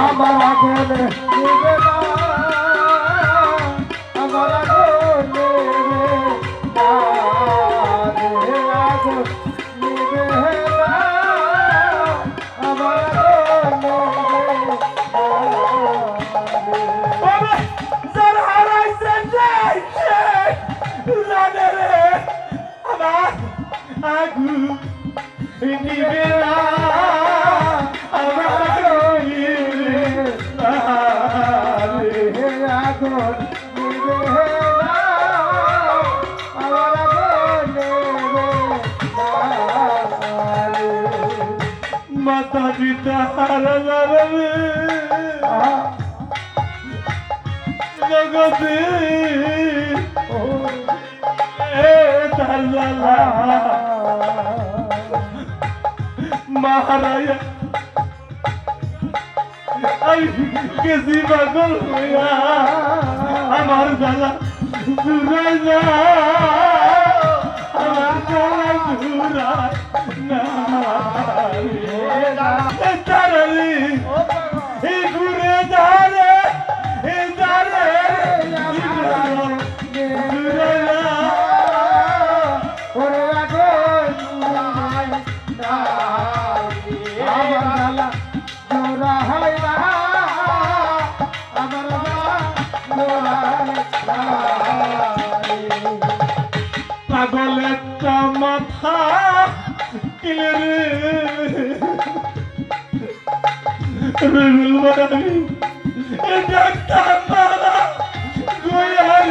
আমার আগুন নিবে না আমার আগুন নিবে না আগুন নিবে না আমার আগুন নিবে যারা হারাইছে জানে রে আমার আগুন নিবে না মাতা পিতা হারা যাবে জগতে মহারাজা কেসি পাগল হইয়া আমার জ্বালা দূরে যা আমার জ্বালা দূরা না তারে ঘুরে যারে যারে দূরে যা ওরে আগো পাগল একটা মাথা কিলে রে এটা একটা মারা গোয়ার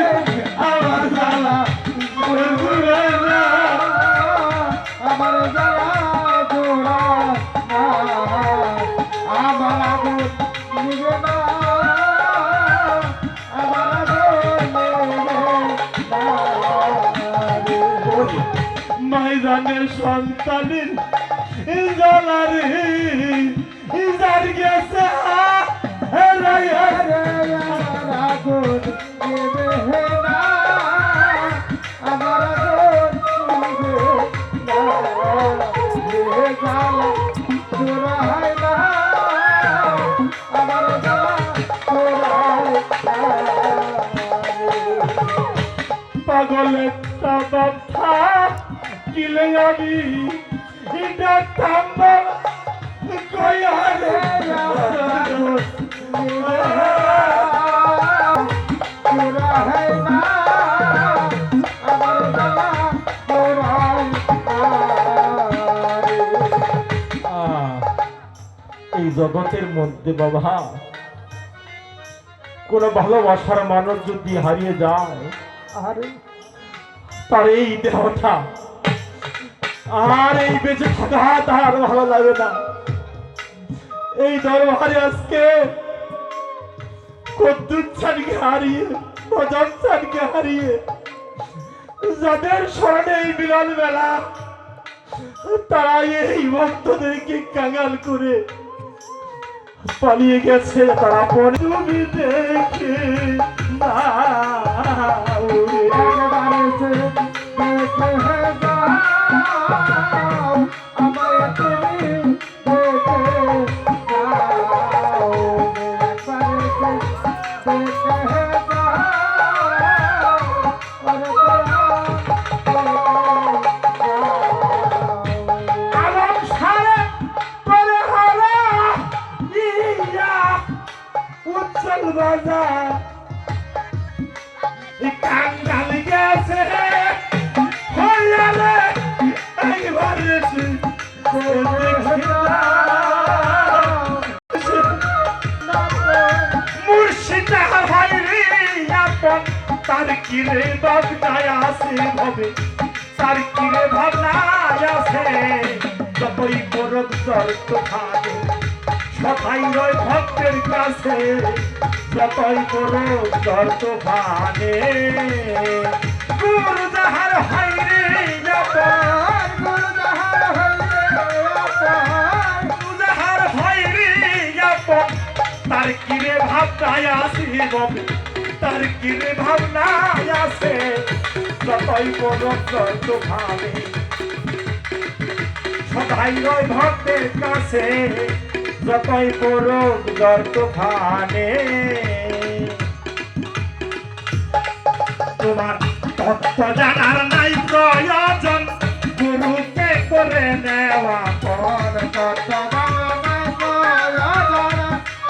আমার জ্বালা ঘুরে না আমার জ্বালা ঘোরা আমার আগুন নিবে না আমার ময়দানের সন্তানের জ্বালারে যার গেছে আগুন নেবে না আমার আগুন নেবে না জোড়া হয় না আমার পাগলের কথা কিলে আমি এটা থাম্বা কয়ারে এই জগতের মধ্যে বাবা কোন ভালোবাসার মানুষ যদি হারিয়ে যায় তার এই দেহটা আর এই বেঁচে থাকা তার ভালো লাগে না। এই দরবারে আজকে কদ্দুর ছাড়কে হারিয়ে প্রজম ছাড়কে হারিয়ে যাদের স্মরণে এই মিলন বেলা তারা এই ভক্তদেরকে কাঙাল করে পালিয়ে গেছে। তারা পরে তুমি দেখে না তার কিরে ভাবনায় আসে ভবে তার কিরে ভাবনায় আসে যতই বরফ জর্ত ভাবে সবাই রয় ভক্তের কাছে যতই বরফ জর্ত ভাবে গুরু যাহার হয় রে গুরু যাহার হয় রে তার কিরে ভাবনায় আসে ভবে তার কিরে ভাবনা আছে যতই বড় যত ভাবে সদাই রয় ভক্তের কাছে যতই পড়ুক জ্বর তুফানে তোমার তত্ত্ব জানার নাই প্রয়োজন গুরুকে করে নেওয়া পর তত্ত্ব জানার নাই প্রয়োজন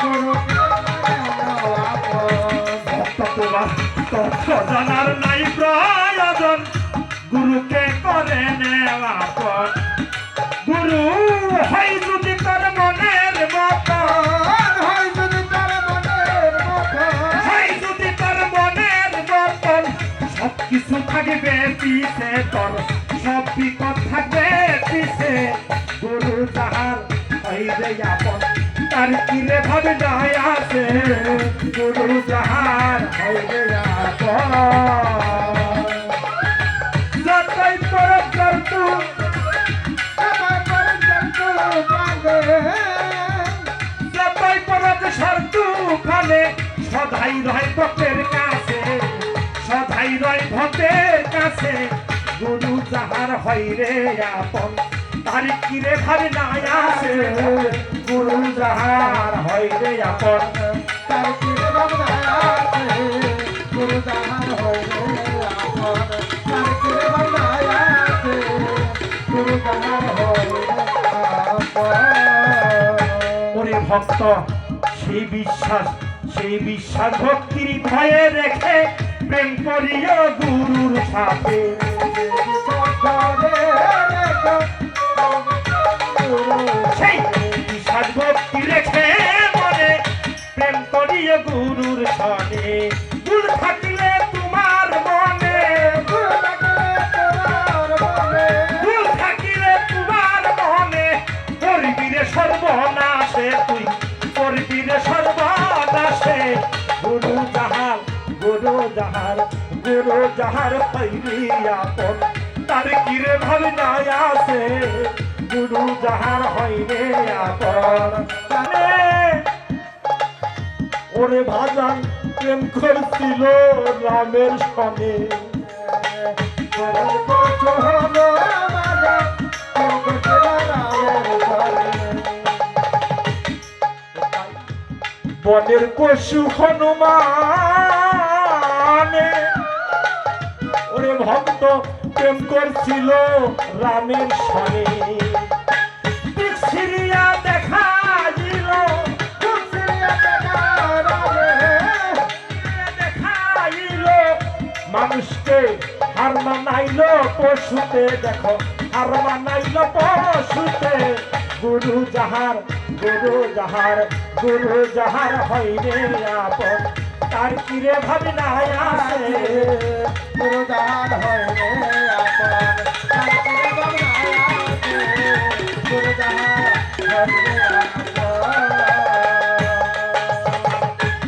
গুরুকে করে নেওয়া পর তোমার তত্ত্ব জানার নাই প্রয়োজন গুরুকে করে নেওয়া পর গুরু হয় যদি তার মনের মতন হয় যদি তার মনের মতন হয় যদি তার মনের মতন সব কিছু থাকবে পিছে তোর সব বিপদ থাকবে পিছে গুরু যাহার হইবে আপন তার কিরে ভাবে নাই আছে গুরু যাহার হইবে আপন যতই তোর জন্তু যতই পরক শর্ত ফালে সদাই রয় ভক্তের কাছে সদাই রয় ভক্তের কাছে গুরু যাহার হয় রে আপন তার কিরে ভাবে নাই আছে গুরু যাহার হয় রে আপন তার কিরে ভাবে নাই আছে গুরু যাহার হয় রে আপন তার কিরে ভাবে নাই আছে গুরু যাহার হয় রে ওরে ভক্ত সেই বিশ্বাস ভক্তির ভয়ে রেখে প্রেম করিও গুরুর সাথে সেই বিশ্বাস ভক্তি রেখে মনে প্রেম করিও গুরুর সাথে ভুল থাকলে তোমার মনে ভুল থাকিলে তোমার মনে করবি রে সর্বনাশে তুই করবি রে সর্বনাশে গুরু যাহার পাইবি আপন তার কিরে ভাবে নাই আছে গুরু যাহার হইবে আপন ওরে ভাজান প্রেম করছিল রামের সনে বনের পশু হনুমানে ওরে ভক্ত প্রেম করছিল রামের সনে সিরিয়া দেখাইল দেখাইল মানুষকে হার মানাইল পশুতে দেখো হার মানাইল পশুতে গুরু যাহার হইবে আপন তার কিরে ভাবে নাই আছে গুরু যাহার হইবে আপন তার কিরে ভাবে নাই আছে গুরু যাহার হইবে আপন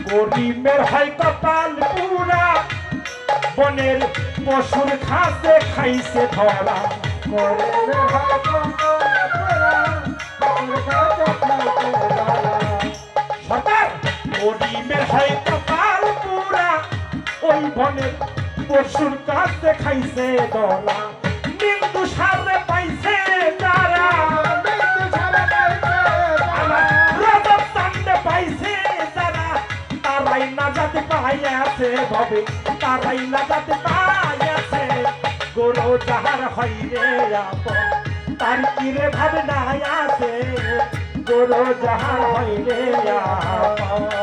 গরিবের হয় কপাল পুরা বনের পশুর খাসে খাইছে ধরা গরিবের হয় কপাল পুরা গরিবের হয় কপাল পুরা ওই বনের পশুর কাছে খাইছে দলা নিন্দু সারে পাইছে তারা রজব চান্দে পাইছে তারা তারাই না যাতে পাইয়াছে ভবে তারাই না যাতে পাইয়াছে গুরু যাহার হইরে আপন তার কিরে ভাবে নাই আছে গুরু যাহার হইরে আপন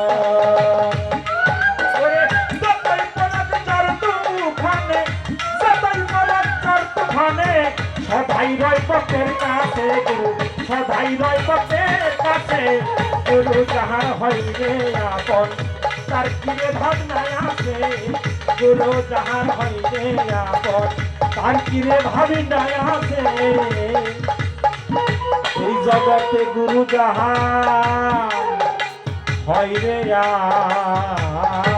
সদাই রয় ভক্তের কাছে গুরু সদাই রয় ভক্তের কাছে গুরু যাহার হইরে আপন তার কিরে ভাব নাই আছে গুরু যাহার হইরে আপন তার কিরে ভাবি নাই আছে এই জগতে গুরু যাহার হইরে আপন